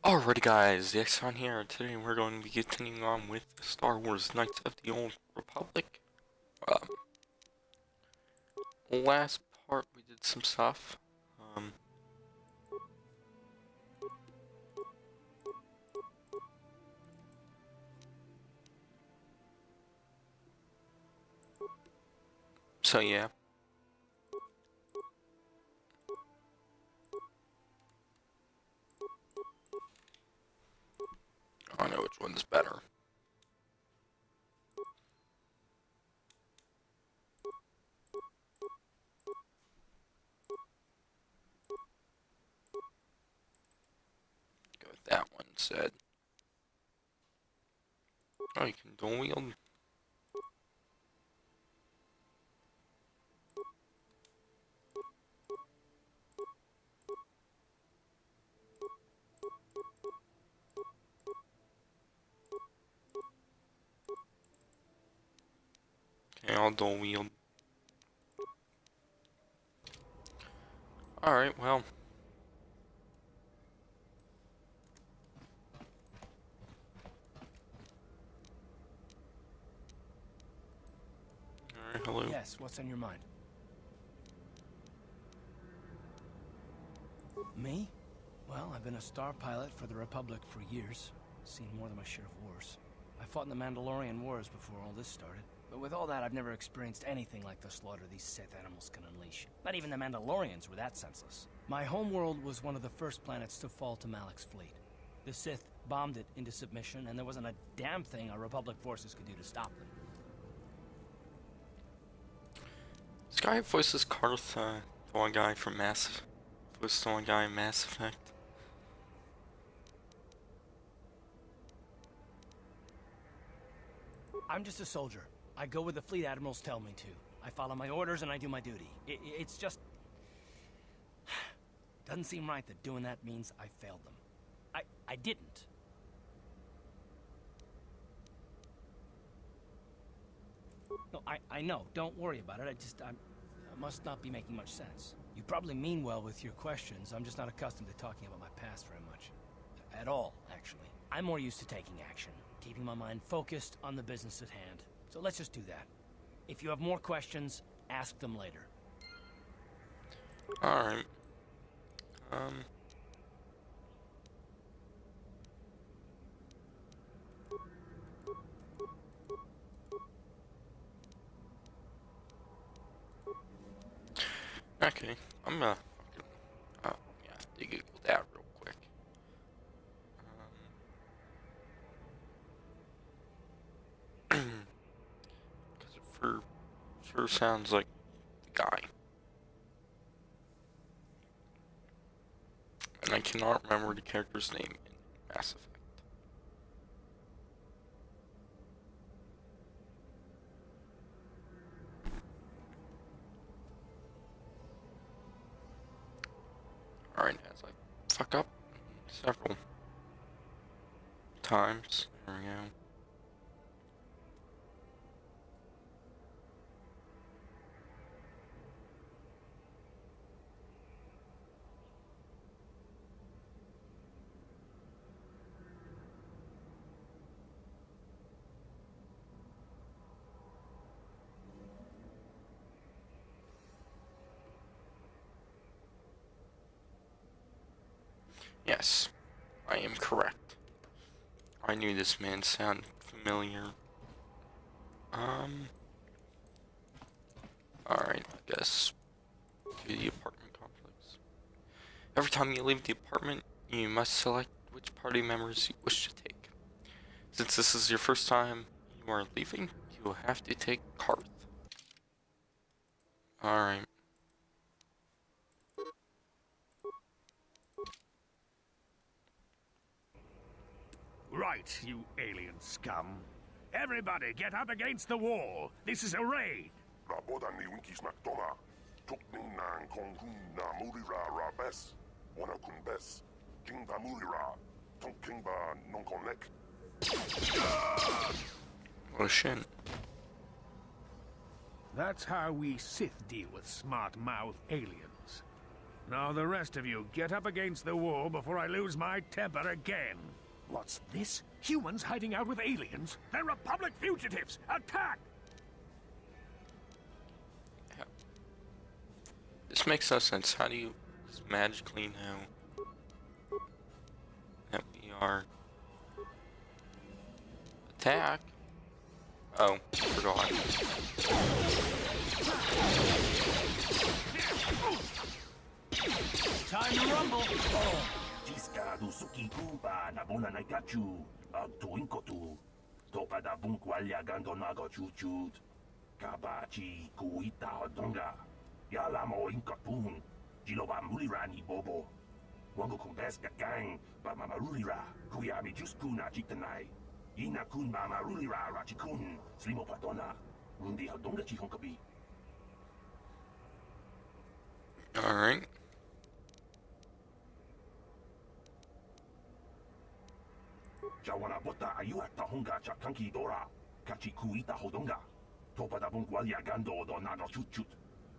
Alrighty guys, the Xcon here. Today we're going to be continuing on with Star Wars Knights of the Old Republic. Last part we did some stuff. So yeah. I know which one's better. Go with that one instead. Oh, you can dual wield. Okay, I'll dual wield. Alright, well. Alright, hello. Yes, what's on your mind? Me? Well, I've been a star pilot for the Republic for years. Seen more than my share of wars. I fought in the Mandalorian Wars before all this started. But with all that, I've never experienced anything like the slaughter these Sith animals can unleash. Not even the Mandalorians were that senseless. My homeworld was one of the first planets to fall to Malak's fleet. The Sith bombed it into submission, and there wasn't a damn thing our Republic forces could do to stop them. This guy voices Karth, the one guy from voiced the one guy in Mass Effect. I'm just a soldier. I go where the fleet admirals tell me to. I follow my orders and I do my duty. It's just... doesn't seem right that doing that means I failed them. I didn't. No, I know. Don't worry about it. I must not be making much sense. You probably mean well with your questions. I'm just not accustomed to talking about my past very much. At all, actually. I'm more used to taking action, keeping my mind focused on the business at hand. So let's just do that. If you have more questions, ask them later. Alright. Okay, I'm gonna Google that real quick. Because it for sure sounds like the guy. And I cannot remember the character's name in Mass Effect. Alright, as I fuck up several times. There we go. Yes, I am correct. I knew this man sounded familiar. Alright, I guess. To the apartment complex. Every time you leave the apartment, you must select which party members you wish to take. Since this is your first time you are leaving, you will have to take Karth. Alright. Right, you alien scum. Everybody, get up against the wall. This is a raid. Oh shit. That's how we Sith deal with smart-mouth aliens. Now the rest of you, get up against the wall before I lose my temper again. What's this? Humans hiding out with aliens? They're Republic fugitives! Attack! This makes no sense. How do you just magically know that we are attack? Oh, forgot. Time to rumble! Jiska du sukiku ba nabona na gachu tuinkotu topa da bunkwalya gandonago chuchut kabachi kuita hodonga yalamo inkapun jiloba mulirani bobo wango kumbeska gang ba mamarulira kuyami juskuna jitanai ina kun mamarulira rachikun slimo patona rundi hodonga chihonkabi. Alright. Jawana bota ayua tahonga cha kanki dora kachi kuita hodonga topa da bunkwalya gando do nago chuchut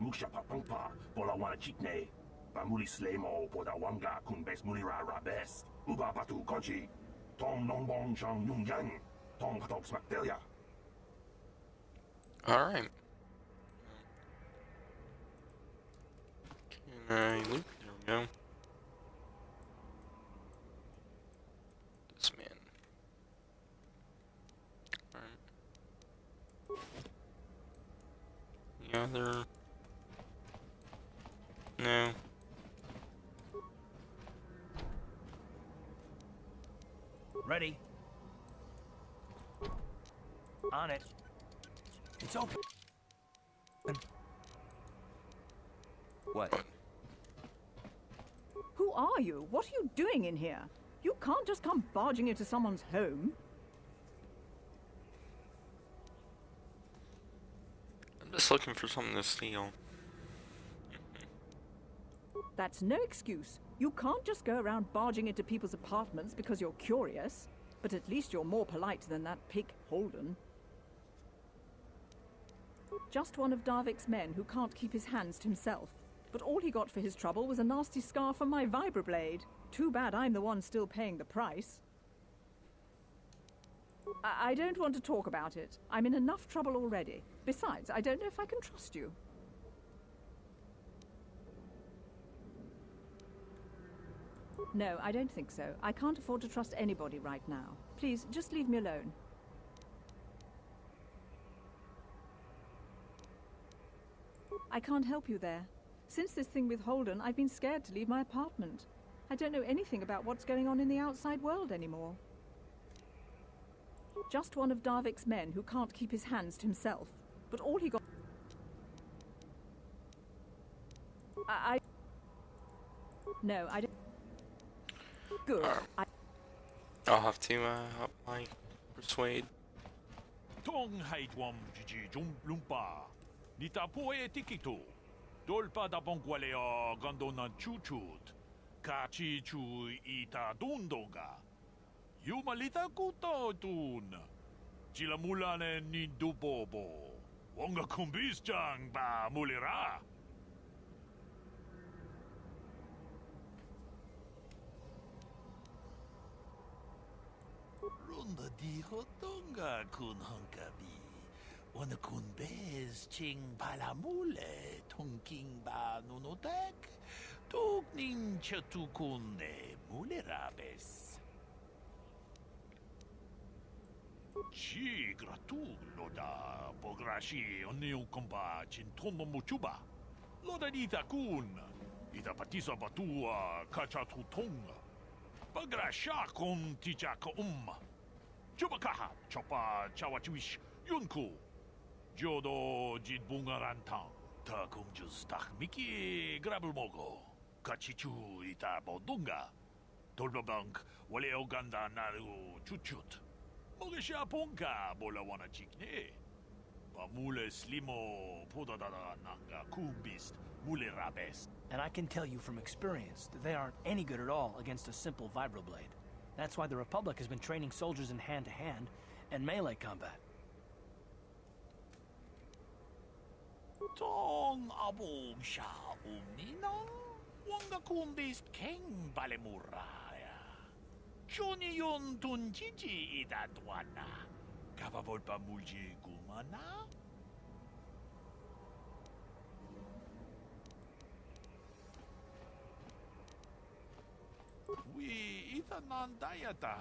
muksha papangpa pola wana chikne pamuli slemo poda wanga kun bes mulira rabes uba patu konchi tong nongbong shang nung yang tong patok smaktelia. Alright. Can I loot? There we go. This man. Alright. The other. No. Ready. On it. It's open. What? Who are you? What are you doing in here? You can't just come barging into someone's home. I'm just looking for something to steal. That's no excuse. You can't just go around barging into people's apartments because you're curious. But at least you're more polite than that pig Holden. Just one of Darvik's men who can't keep his hands to himself. But all he got for his trouble was a nasty scar from my vibroblade. Too bad I'm the one still paying the price. I don't want to talk about it. I'm in enough trouble already. Besides, I don't know if I can trust you. No, I don't think so. I can't afford to trust anybody right now. Please, just leave me alone. I can't help you there. Since this thing with Holden, I've been scared to leave my apartment. I don't know anything about what's going on in the outside world anymore. Just one of Darvik's men who can't keep his hands to himself. But all he got... No, I don't... Good. I'll have to apply persuade. Tong haitwam jiji jum lumpa. Nita poe tikito. Dolpa da bonkwalea gandona chuchut. Kachi chu ita dundonga. Yumalita kuto tun. Chilamulane ni dubobo. Wonga kumbis jang ba mulira. Runda di hotonga kun honkabi. Wana kun bez ching palamule tonking ba nunotek. Tuk nin chatukunde mulerabes. Chi gratulo da bograshi oneu komba chintono muchuba. Loda dita kun. Ita patisa batua kachatutonga. Bagrasha kon tijaka Chubakaha chopa chawachuish yunku. Jodo jidbungarantang. Takum justak miki grabulmogo. Kachichu ita bodunga. Tolbabank wale oganda naru chuchut. Mogesha ponka bola wana chikne. Bamule slimo podadada nanga kumbist mule rabes. And I can tell you from experience that they aren't any good at all against a simple vibroblade. That's why the Republic has been training soldiers in hand-to-hand and melee combat. Tong abong sha umninang. Wonga kumbis king balemuraya. Johnny yon tunjiji idadwana. Kavabol pa mulji gumana? We ita nandayata.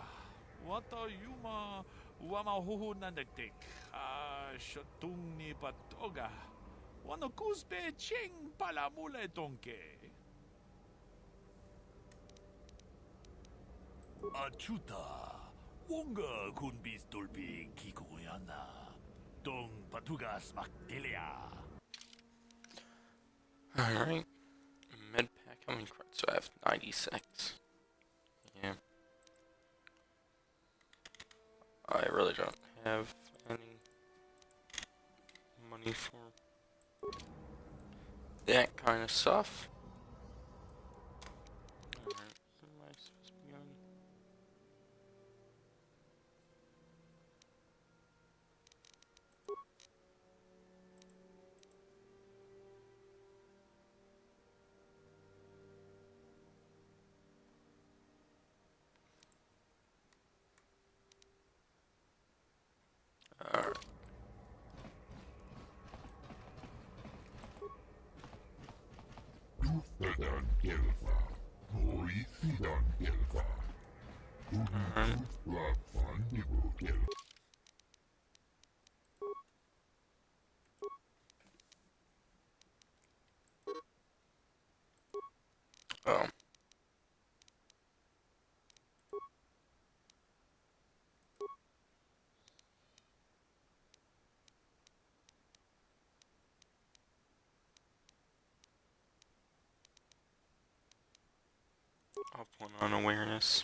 Wata yuma wama huhu nandagtik. Shatung ni patoga. Wano kusbe ching palamule tonke. Achuta. Wonga kunbis dolbi kikuyana. Dong patugas makdelia. Alright. Med pack, how many cards do I have? 96. Yeah. I really don't have any money for that kind of stuff. Alright, where am I supposed to be going? Alright. Tuffedan Gelfa, Hoisidan Gelfa, Tuffla Fandibu Gelfa. Oh. Up one on awareness.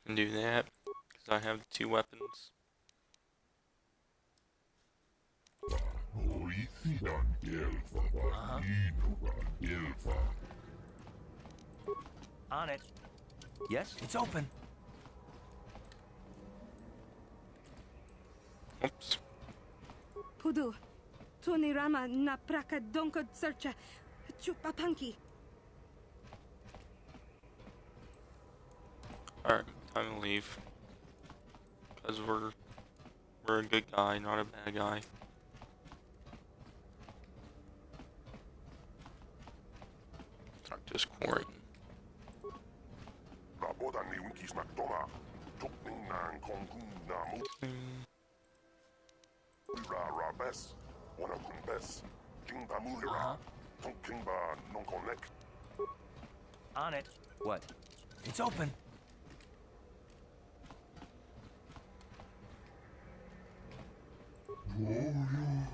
Can do that because I have 2 weapons. Hoisidan Gelfa, Inugan Gelfa. On it. Yes? It's open. Oops. Pudu, Tunirama na praka donko searcha, chupapanki. Alright, time to leave. Because we're a good guy, not a bad guy. Talk to this quarry. Rabodan ni unkis naktoma, tukning nang kongkun namu. Rabes, Wanakumbes, King Damulira, Tonkingba non connect. On it. What? It's open. Doyo,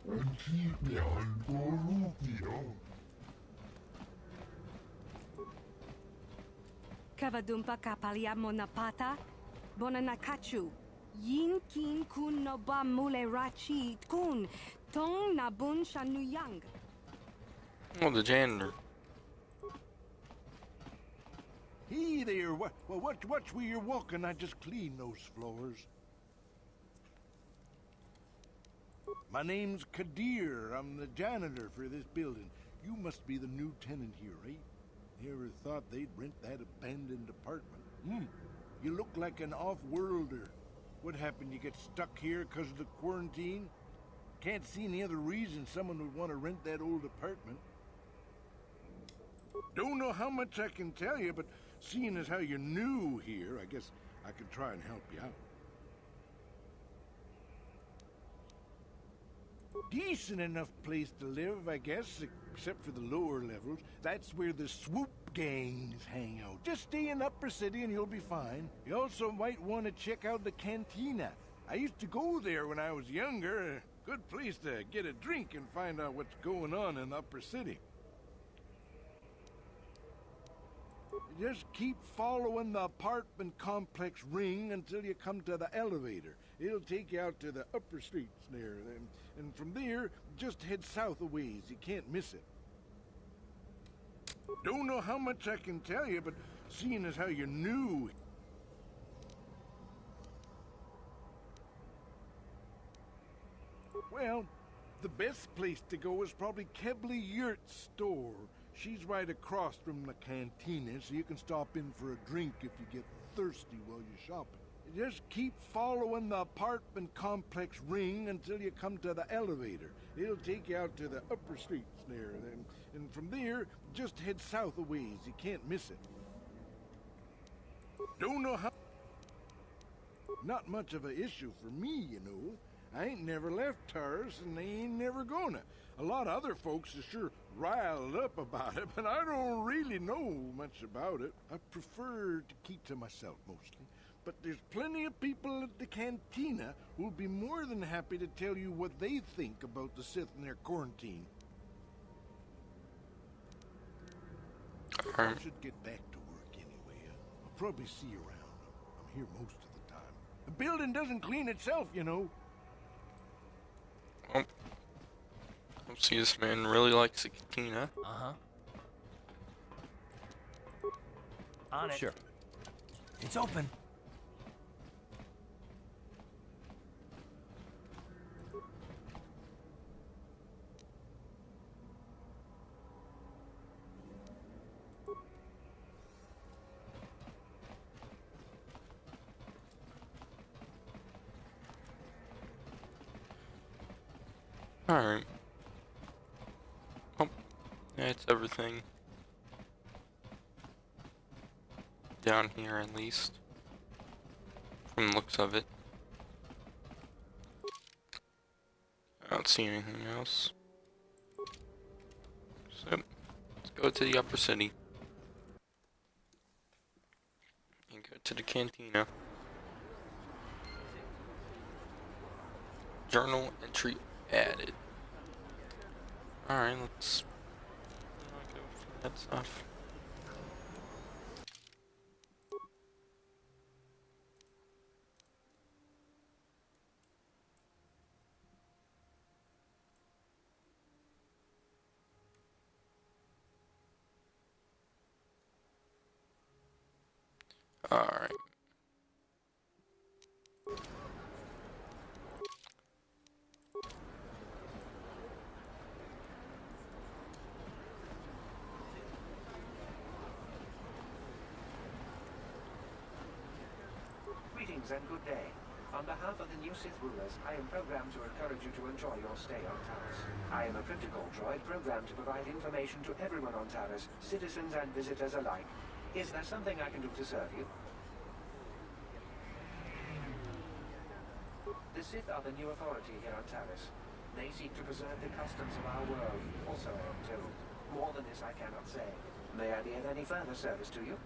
Antipian Borukio. Kavadumpa kapalia monapata, bonanakachu. Yin kin kun no ba mule rachi kun, tong nabun shanuyang. Oh, the janitor. Hey there, watch where you're walking. I just cleaned those floors. My name's Kadir. I'm the janitor for this building. You must be the new tenant here, right? Never thought they'd rent that abandoned apartment. You look like an off-worlder. What happened? You get stuck here because of the quarantine? Can't see any other reason someone would want to rent that old apartment. Don't know how much I can tell you, but seeing as how you're new here, I guess I could try and help you out. Decent enough place to live, I guess, except for the lower levels. That's where the swoop gangs hang out. Just stay in Upper City and you'll be fine. You also might want to check out the cantina. I used to go there when I was younger. A good place to get a drink and find out what's going on in Upper City. Just keep following the apartment complex ring until you come to the elevator. It'll take you out to the upper streets there. And from there, just head south a ways. You can't miss it. Don't know how much I can tell you, but seeing as how you're new... Well, the best place to go is probably Kebley Yurt's store. She's right across from the cantina, so you can stop in for a drink if you get thirsty while you're shopping. Just keep following the apartment complex ring until you come to the elevator. It'll take you out to the upper streets there. And from there, just head south a ways. You can't miss it. Don't know how... Not much of an issue for me, you know. I ain't never left Taris, and they ain't never gonna. A lot of other folks are sure riled up about it, but I don't really know much about it. I prefer to keep to myself mostly. But there's plenty of people at the cantina who'll be more than happy to tell you what they think about the Sith and their quarantine. I should get back to work anyway. I'll probably see you around. I'm here most of the time. The building doesn't clean itself, you know. Oh. See, this man really likes a cantina. Uh-huh. On it. Sure. It's open. Alright. Oh, that's everything. Down here, at least. From the looks of it. I don't see anything else. So, let's go to the upper city. And go to the cantina. Journal entry added. Alright, let's go for that stuff. Alright. Greetings and good day. On behalf of the new Sith rulers, I am programmed to encourage you to enjoy your stay on Taris. I am a protocol droid programmed to provide information to everyone on Taris, citizens and visitors alike. Is there something I can do to serve you? The Sith are the new authority here on Taris. They seek to preserve the customs of our world, also I am told. More than this I cannot say. May I be of any further service to you?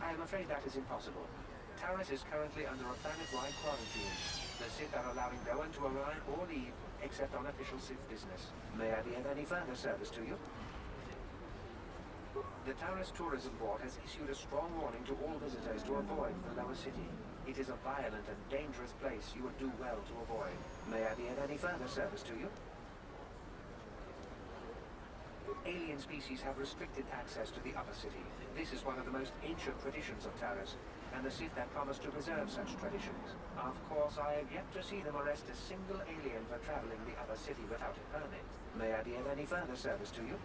I am afraid that is impossible. Taris is currently under a planet-wide quarantine. The Sith are allowing no one to arrive or leave, except on official Sith business. May I be of any further service to you? The Taris Tourism Board has issued a strong warning to all visitors to avoid the lower city. It is a violent and dangerous place you would do well to avoid. May I be of any further service to you? Alien species have restricted access to the upper city. This is one of the most ancient traditions of Taris, and the Sith have promised to preserve such traditions. Of course, I have yet to see them arrest a single alien for traveling the upper city without a permit. May I be of any further service to you?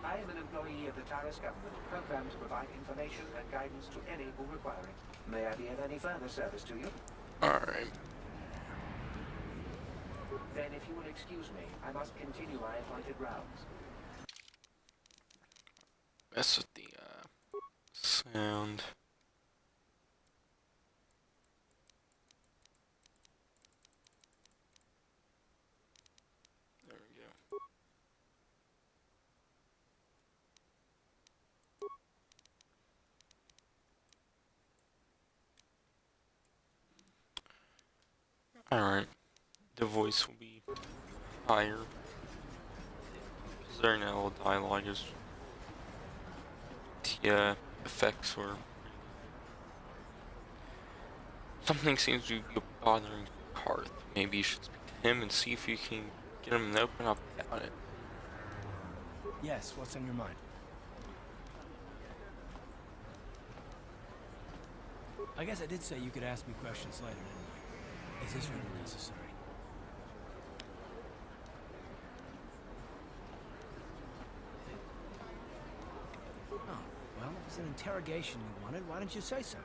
I am an employee of the Taris government, programmed to provide information and guidance to any who require it. May I be of any further service to you? Alright. Then, if you will excuse me, I must continue my appointed rounds. Mess with the, sound. There we go. Alright. The voice will be higher. Because there now dialogue is the effects or something seems to be bothering Karth. Maybe you should speak to him and see if you can get him to open up about it. Yes, what's on your mind? I guess I did say you could ask me questions later, didn't I? Is this really necessary? Oh, well, it was an interrogation you wanted. Why didn't you say so?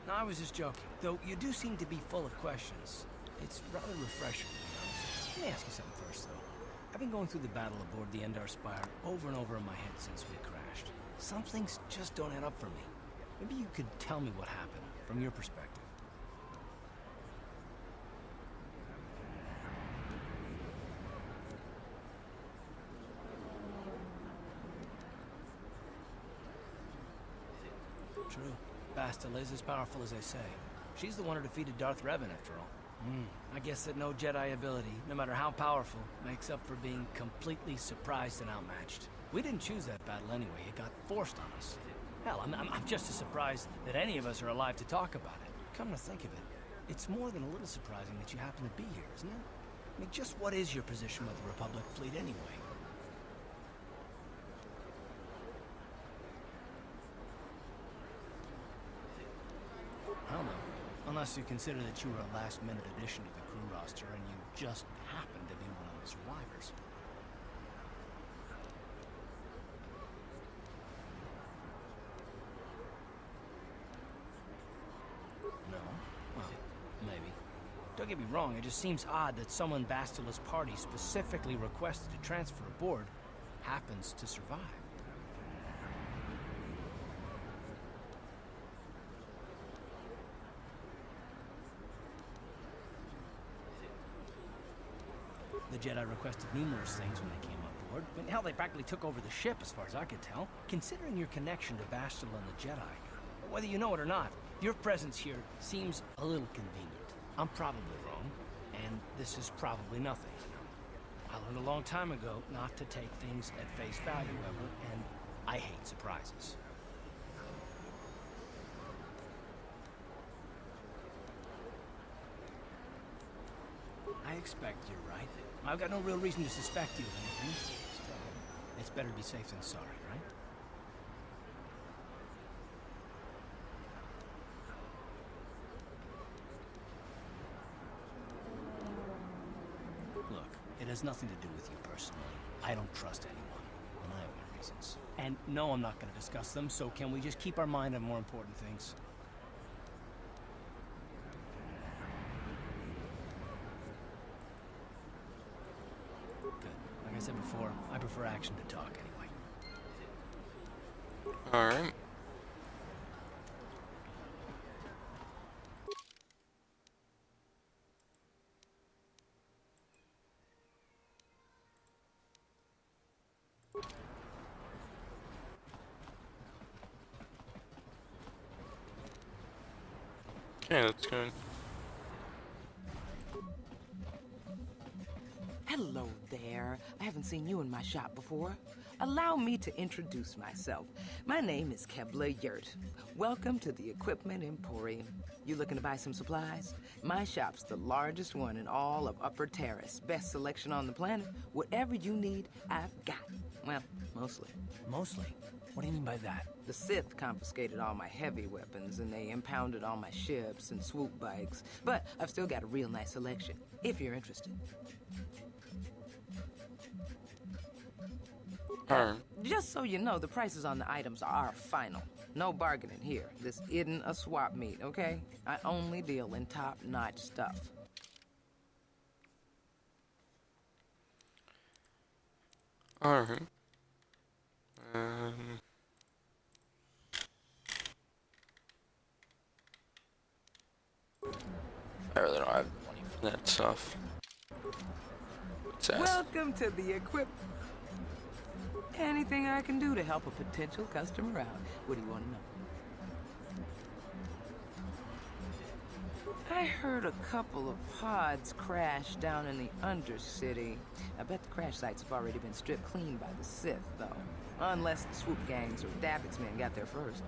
No, I was just joking. Though you do seem to be full of questions. It's rather refreshing, to be honest. Let me ask you something first, though. I've been going through the battle aboard the Endar Spire over and over in my head since we crashed. Some things just don't add up for me. Maybe you could tell me what happened, from your perspective. True. Bastila is as powerful as they say. She's the one who defeated Darth Revan, after all. I guess that no Jedi ability, no matter how powerful, makes up for being completely surprised and outmatched. We didn't choose that battle anyway. It got forced on us. Hell, I'm just as surprised that any of us are alive to talk about it. Come to think of it, it's more than a little surprising that you happen to be here, isn't it? I mean, just what is your position with the Republic fleet anyway? I don't know. Unless you consider that you were a last-minute addition to the crew roster and you just happened to be one of the survivors. No? Well, maybe. Don't get me wrong, it just seems odd that someone Bastila's party specifically requested to transfer aboard happens to survive. The Jedi requested numerous things when they came on board. I mean, hell, they practically took over the ship, as far as I could tell. Considering your connection to Bastila and the Jedi, whether you know it or not, your presence here seems a little convenient. I'm probably wrong, and this is probably nothing. I learned a long time ago not to take things at face value, ever, and I hate surprises. I expect you're right. I've got no real reason to suspect you of anything. Still, it's better to be safe than sorry, right? Look, it has nothing to do with you personally. I don't trust anyone, and I have my reasons. And no, I'm not going to discuss them, so can we just keep our mind on more important things? Like I said before, I prefer action to talk anyway. Alright. Okay, let's go. Hello there. I haven't seen you in my shop before. Allow me to introduce myself. My name is Kebla Yurt. Welcome to the Equipment Emporium. You looking to buy some supplies? My shop's the largest one in all of Upper Taris. Best selection on the planet. Whatever you need, I've got. Well, mostly. Mostly? What do you mean by that? The Sith confiscated all my heavy weapons, and they impounded all my ships and swoop bikes. But I've still got a real nice selection, if you're interested. Just so you know, the prices on the items are final. No bargaining here. This isn't a swap meet, okay? I only deal in top-notch stuff. Alright. I really don't have money for that stuff. Welcome to the Equip. Anything I can do to help a potential customer out. What do you want to know? I heard a couple of pods crash down in the Undercity. I bet the crash sites have already been stripped clean by the Sith, though. Unless the swoop gangs or Davik's men got there first.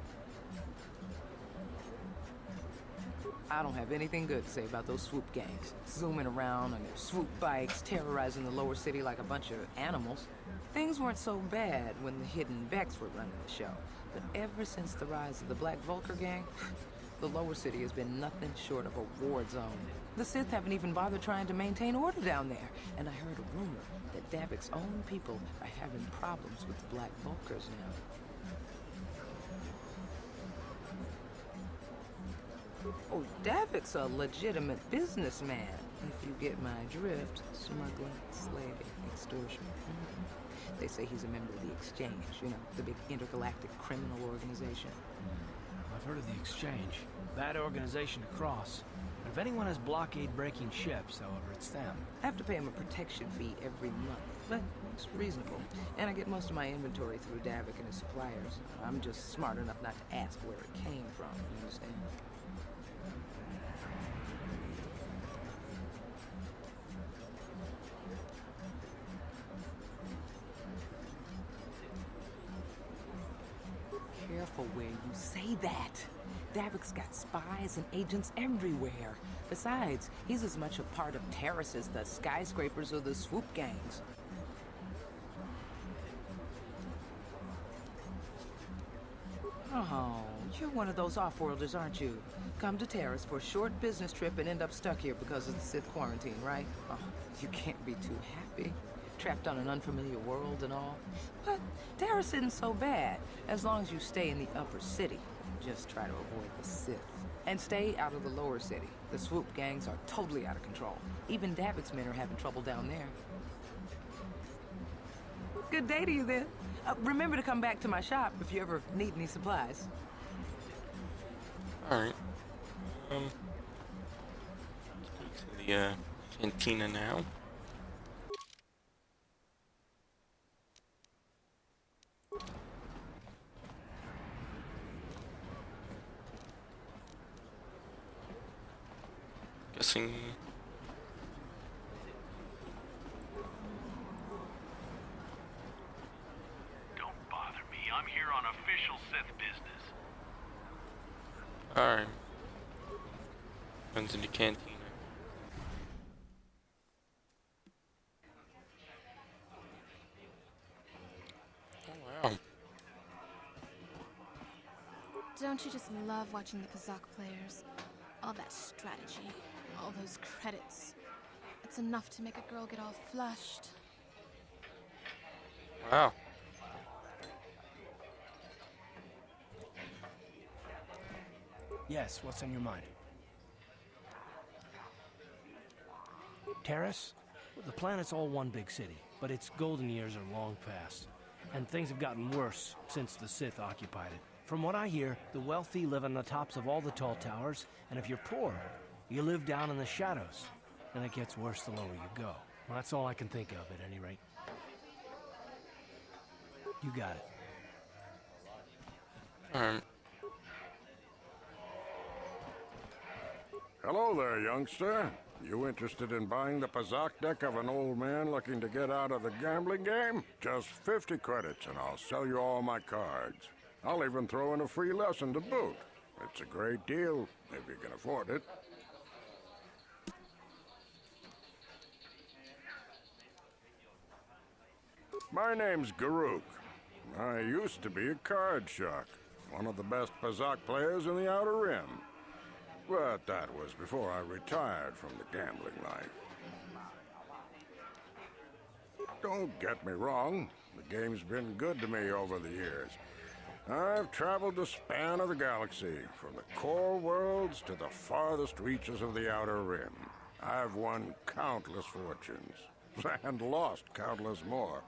I don't have anything good to say about those swoop gangs. Zooming around on their swoop bikes, terrorizing the lower city like a bunch of animals. Things weren't so bad when the hidden Vex were running the show. But ever since the rise of the Black Vulture gang, the lower city has been nothing short of a war zone. The Sith haven't even bothered trying to maintain order down there. And I heard a rumor that Davik's own people are having problems with the Black Vultures now. Oh, Davik's a legitimate businessman, if you get my drift. Smuggling, slaving, extortion. They say he's a member of the Exchange, you know, the big intergalactic criminal organization. I've heard of the Exchange. Bad organization to cross. And if anyone has blockade-breaking ships, however, it's them. I have to pay him a protection fee every month, but it's reasonable. And I get most of my inventory through Davik and his suppliers. I'm just smart enough not to ask where it came from, you understand? Careful where you say that. Davik's got spies and agents everywhere. Besides, he's as much a part of Taris as the skyscrapers or the swoop gangs. Oh, you're one of those off-worlders, aren't you? Come to Taris for a short business trip and end up stuck here because of the Sith quarantine, right? Oh, you can't be too happy. Trapped on an unfamiliar world and all. But Taris isn't so bad, as long as you stay in the upper city. Just try to avoid the Sith. And stay out of the lower city. The swoop gangs are totally out of control. Even Davik's men are having trouble down there. Good day to you, then. Remember to come back to my shop if you ever need any supplies. Alright. Let's go to the cantina now. Guessing. Don't bother me. I'm here on official Sith business. Alright. Runs into cantina. Oh wow. Don't you just love watching the Kazakh players? All that strategy, all those credits. It's enough to make a girl get all flushed. Wow. Yes, what's on your mind? Taris? The planet's all one big city, but its golden years are long past. And things have gotten worse since the Sith occupied it. From what I hear, the wealthy live on the tops of all the tall towers, and if you're poor, you live down in the shadows. And it gets worse the lower you go. Well, that's all I can think of, at any rate. You got it. Hello there, youngster. You interested in buying the Pazak deck of an old man looking to get out of the gambling game? Just 50 credits and I'll sell you all my cards. I'll even throw in a free lesson to boot. It's a great deal, if you can afford it. My name's Garuk. I used to be a card shark, one of the best Pazak players in the Outer Rim. But that was before I retired from the gambling life. Don't get me wrong, the game's been good to me over the years. I've traveled the span of the galaxy, from the core worlds to the farthest reaches of the Outer Rim. I've won countless fortunes, and lost countless more.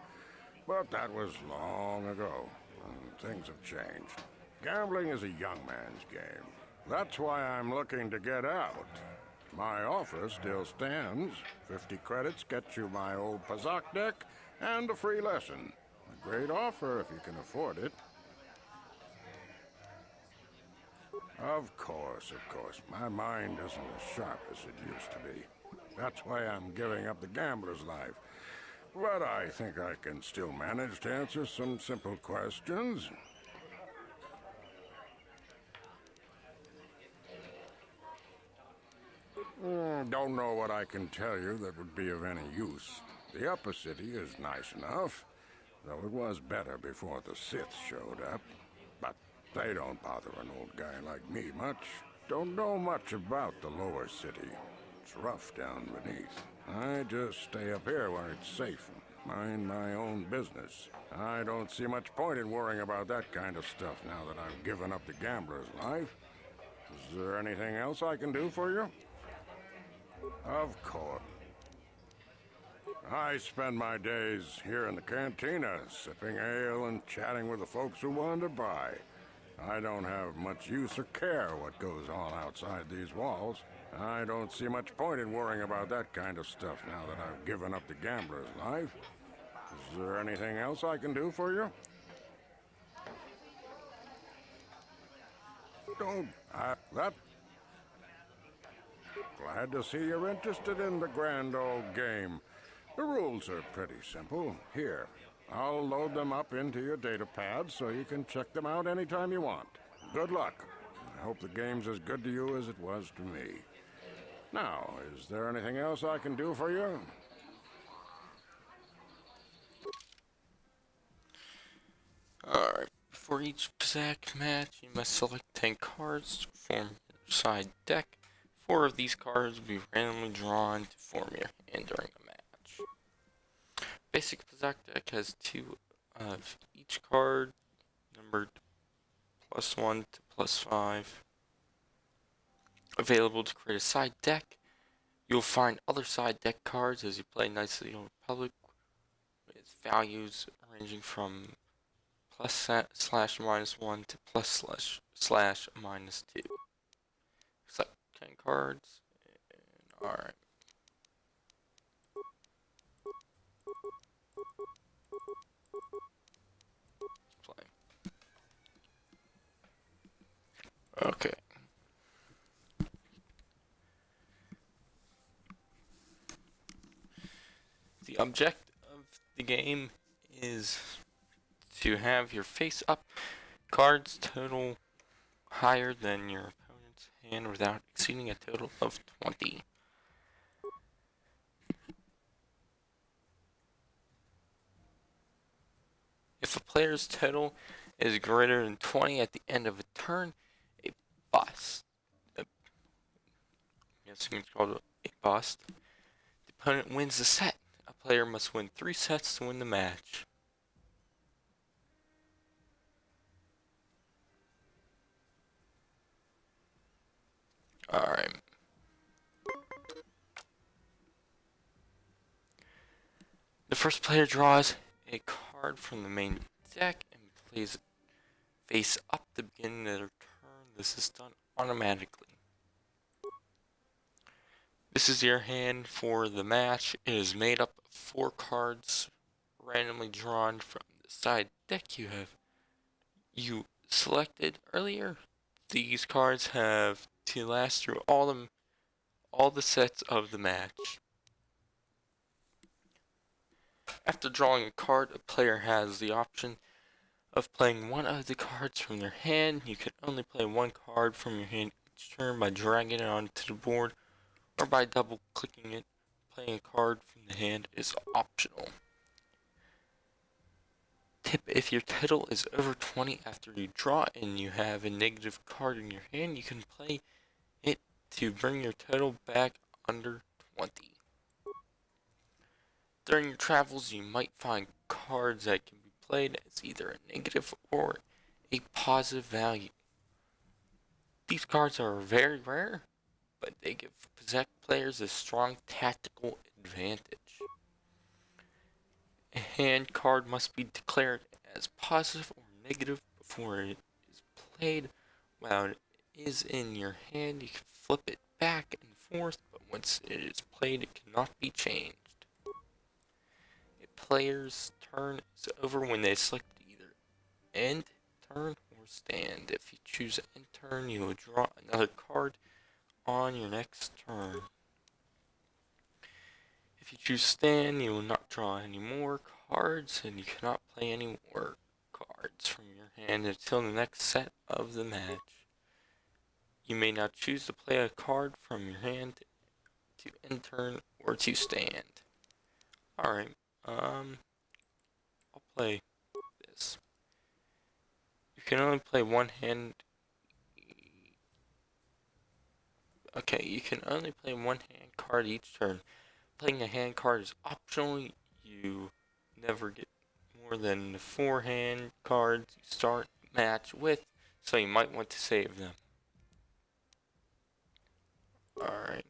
But that was long ago, and things have changed. Gambling is a young man's game. That's why I'm looking to get out. My offer still stands. 50 credits gets you my old Pazak deck and a free lesson. A great offer if you can afford it. Of course, of course. My mind isn't as sharp as it used to be. That's why I'm giving up the gambler's life. But I think I can still manage to answer some simple questions. Don't know what I can tell you that would be of any use. The upper city is nice enough, though it was better before the Sith showed up. But they don't bother an old guy like me much. Don't know much about the lower city. It's rough down beneath. I just stay up here where it's safe and mind my own business. I don't see much point in worrying about that kind of stuff now that I've given up the gambler's life. Is there anything else I can do for you? Of course. I spend my days here in the cantina, sipping ale and chatting with the folks who want to buy. I don't have much use or care what goes on outside these walls. I don't see much point in worrying about that kind of stuff now that I've given up the gambler's life. Is there anything else I can do for you? That... Glad to see you're interested in the grand old game. The rules are pretty simple. Here, I'll load them up into your data pad so you can check them out anytime you want. Good luck. I hope the game's as good to you as it was to me. Now, is there anything else I can do for you? Alright, for each Pazaak match, you must select 10 cards to form your side deck. 4 of these cards will be randomly drawn to form your hand during a match. Basic Pazaak deck has 2 of each card, numbered +1 to +5. Available to create a side deck. You'll find other side deck cards as you play Knights of the Old Republic with values ranging from +/-1 to +/-2. Select 10 cards. Alright. Play. Okay. The object of the game is to have your face-up cards total higher than your opponent's hand without exceeding a total of 20. If a player's total is greater than 20 at the end of a turn, a bust. It's called a bust. The opponent wins the set. A player must win 3 sets to win the match. Alright. The first player draws a card from the main deck and plays it face up to begin their turn. This is done automatically. This is your hand for the match. It is made up of 4 cards randomly drawn from the side deck you selected earlier. These cards have to last through all the sets of the match. After drawing a card, a player has the option of playing one of the cards from their hand. You can only play one card from your hand each turn by dragging it onto the board or by double clicking it. Playing a card from the hand is optional. Tip: if your total is over 20 after you draw and you have a negative card in your hand, you can play it to bring your total back under 20. During your travels, you might find cards that can be played as either a negative or a positive value. These cards are very rare, but they give Pazaak players a strong tactical advantage. A hand card must be declared as positive or negative before it is played. While it is in your hand, you can flip it back and forth, but once it is played, it cannot be changed. A player's turn is over when they select either end turn or stand. If you choose end turn, you will draw another card on your next turn. If you choose stand, you will not draw any more cards, and you cannot play any more cards from your hand until the next set of the match. You may now choose to play a card from your hand to end turn or to stand. Alright, I'll play this. You can only play one hand. Okay, you can only play one hand card each turn. Playing a hand card is optional. You never get more than 4 hand cards you start match with, so you might want to save them. Alright.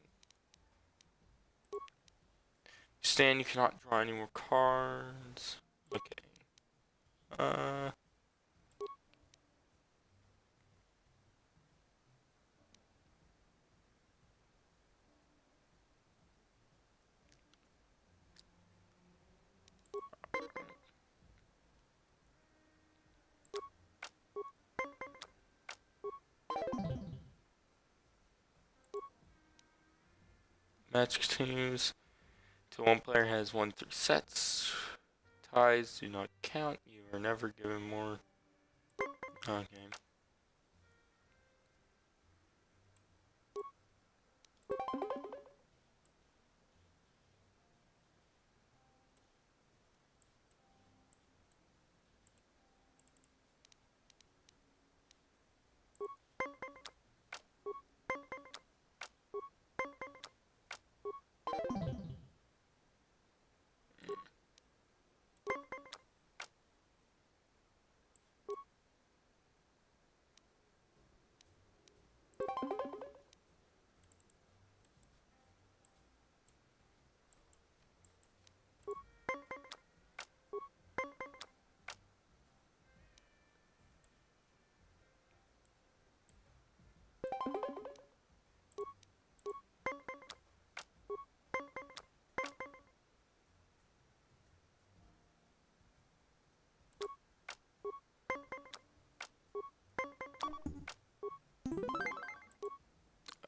Stand, you cannot draw any more cards. Okay. Match continues till one player has won 3 sets. Ties do not count. You are never given more. Okay.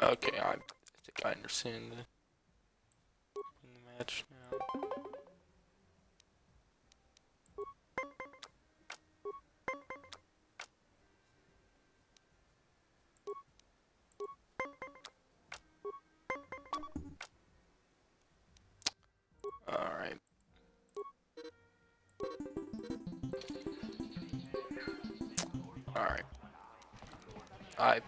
Okay, I think I understand the match now. Alright. Alright.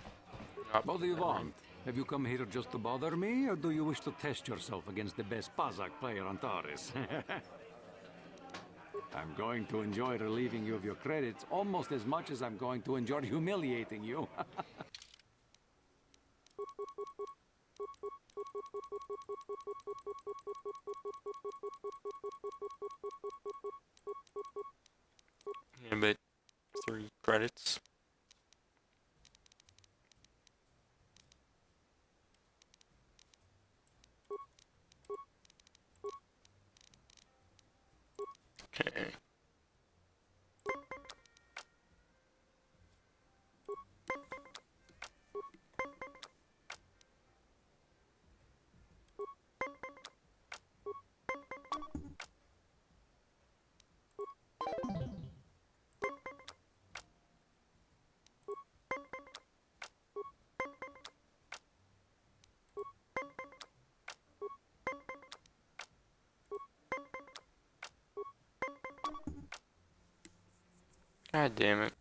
What do you want? Have you come here just to bother me, or do you wish to test yourself against the best Pazak player on Taris? I'm going to enjoy relieving you of your credits almost as much as I'm going to enjoy humiliating you. A bit 3 credits. Okay. God damn it.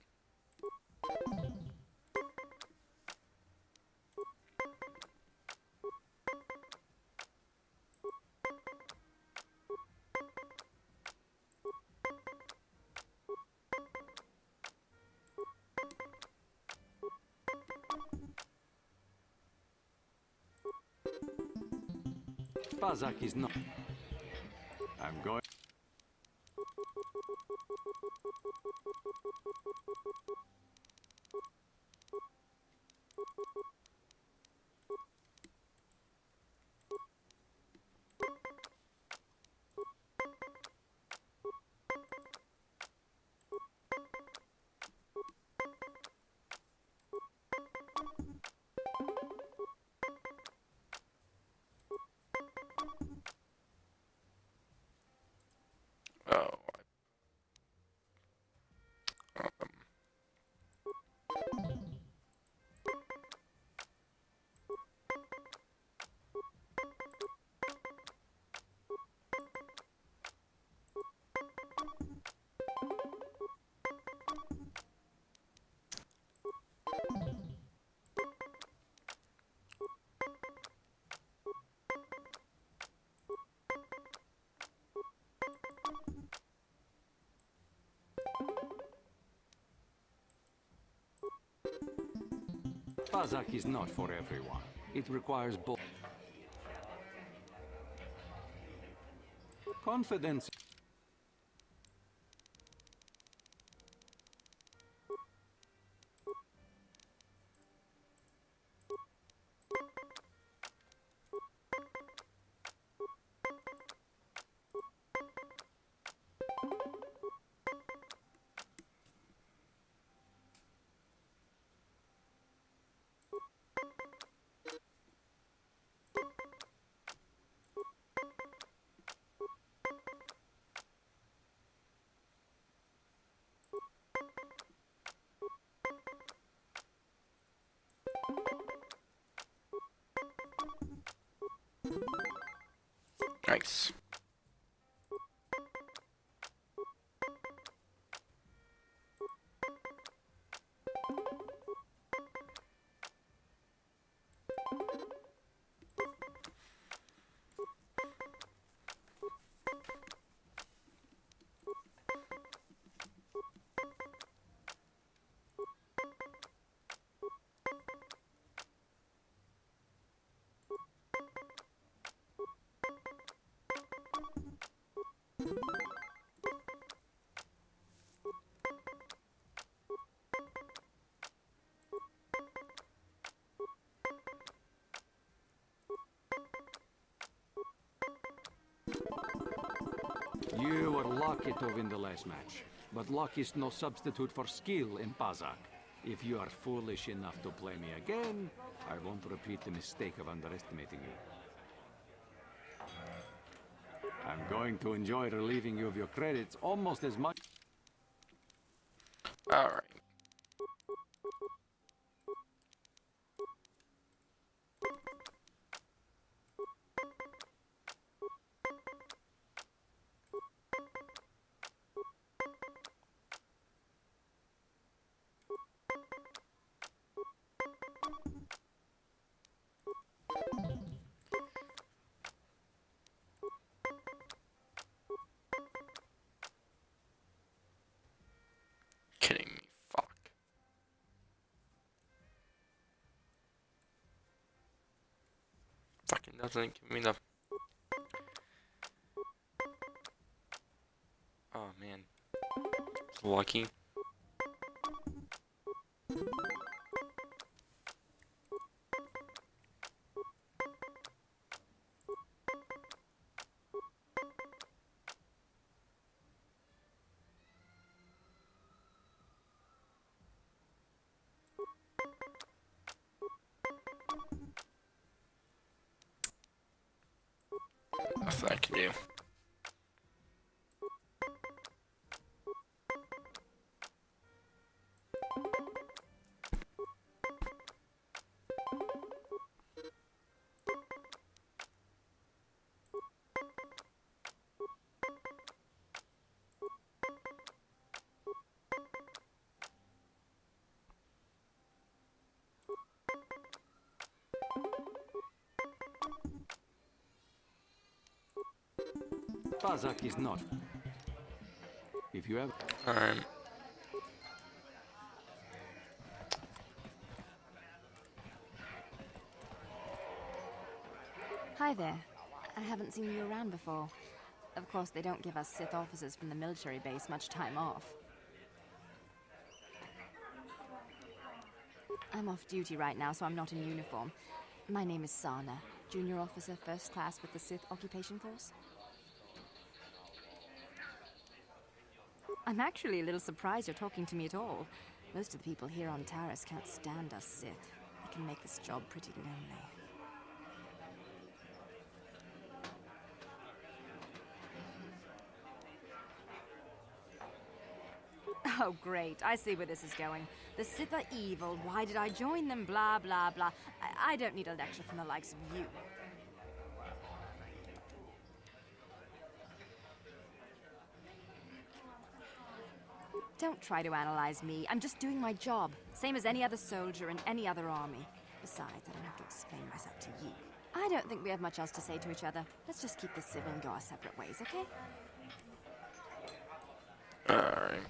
Pazak is not... I'm going... Pazak is not for everyone. It requires both confidence. Nice. You were lucky to win the last match, but luck is no substitute for skill in Pazak. If you are foolish enough to play me again, I won't repeat the mistake of underestimating you. I'm going to enjoy relieving you of your credits almost as much. Alright. Kidding me, fuck. Fucking doesn't give me the... Oh man. It's lucky. Nothing I can do. Pazak is not. If you have... Alright. Hi there. I haven't seen you around before. Of course, they don't give us Sith officers from the military base much time off. I'm off duty right now, so I'm not in uniform. My name is Sana, junior officer, first class with the Sith Occupation Force. I'm actually a little surprised you're talking to me at all. Most of the people here on Taris can't stand us Sith. It can make this job pretty lonely. Oh, great. I see where this is going. The Sith are evil. Why did I join them? Blah, blah, blah. I don't need a lecture from the likes of you. Don't try to analyze me. I'm just doing my job. Same as any other soldier in any other army. Besides, I don't have to explain myself to you. I don't think we have much else to say to each other. Let's just keep this civil and go our separate ways, okay? Alright.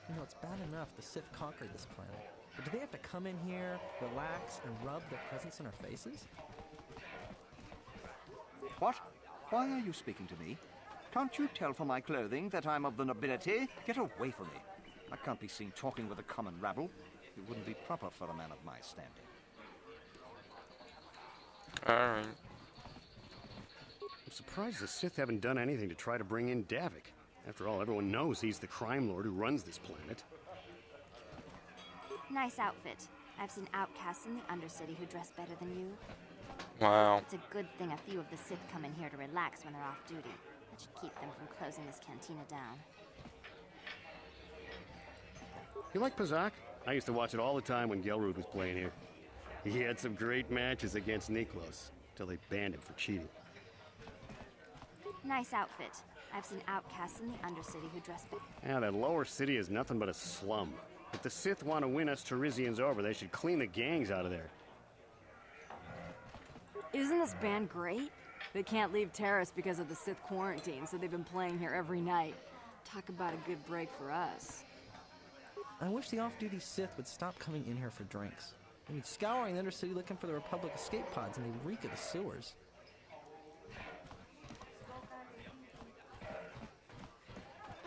You know, it's bad enough, the Sith conquered this planet. But do they have to come in here, relax, and rub their presence in our faces? What? Why are you speaking to me? Can't you tell from my clothing that I'm of the nobility? Get away from me. I can't be seen talking with a common rabble. It wouldn't be proper for a man of my standing. Alright. I'm surprised the Sith haven't done anything to try to bring in Davik. After all, everyone knows he's the crime lord who runs this planet. Nice outfit. I've seen outcasts in the Undercity who dress better than you. Wow. It's a good thing a few of the Sith come in here to relax when they're off duty. That should keep them from closing this cantina down. You like Pazak? I used to watch it all the time when Gelrud was playing here. He had some great matches against Niklos, till they banned him for cheating. Nice outfit. I've seen outcasts in the Undercity who dress better. Yeah, that lower city is nothing but a slum. If the Sith want to win us Tarisians over, they should clean the gangs out of there. Isn't this band great? They can't leave Taris because of the Sith quarantine, so they've been playing here every night. Talk about a good break for us. I wish the off-duty Sith would stop coming in here for drinks. I mean, scouring the Undercity looking for the Republic escape pods, and they reek of the sewers.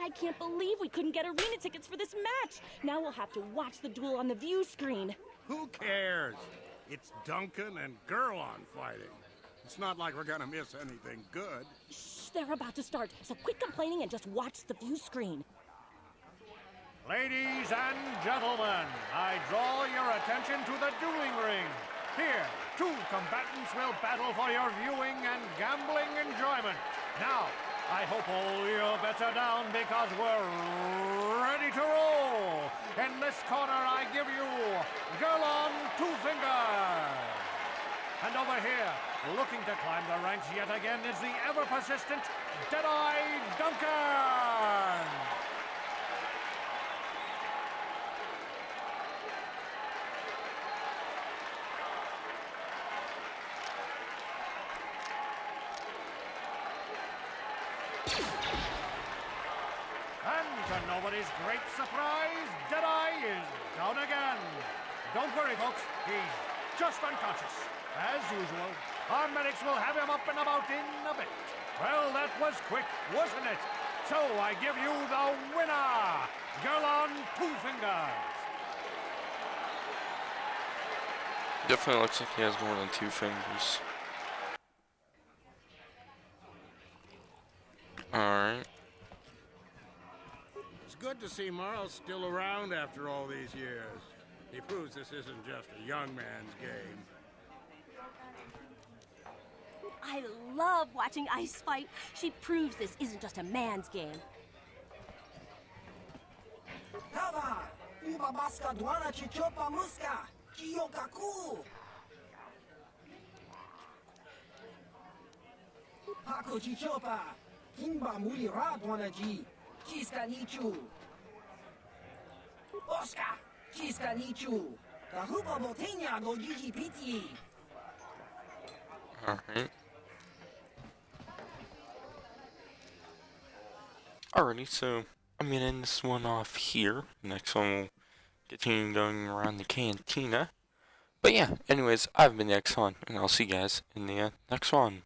I can't believe we couldn't get arena tickets for this match. Now we'll have to watch the duel on the view screen. Who cares? It's Duncan and Gurlon fighting. It's not like we're gonna miss anything good. Shh, they're about to start, so quit complaining and just watch the view screen. Ladies and gentlemen, I draw your attention to the dueling ring. Here, two combatants will battle for your viewing and gambling enjoyment. Now, I hope all your bets are down because we're ready to roll. In this corner, I give you Gurlon Two Fingers. And over here, looking to climb the ranks yet again, is the ever-persistent Deadeye Duncan. And to nobody's great surprise, Deadeye is down again. Don't worry, folks. He's just unconscious. As usual, our medics will have him up and about in a bit. Well, that was quick, wasn't it? So I give you the winner, Gurlon Two Fingers. Definitely looks like he has more than 2 fingers. Alright. It's good to see Marl's still around after all these years. He proves this isn't just a young man's game. I love watching Ice fight. She proves this isn't just a man's game. Tava, ubabaska dwana chichopa muska, kiyokaku. Hako chichopa, kimba muli ra dwana ji, chiska nichu. Oscar, chiska nichu, kahupa botenya go jiji piti. Alright. Alrighty, so I'm gonna end this one off here. Next one we'll continue going around the cantina. But yeah, anyways, I've been Xcon, and I'll see you guys in the next one.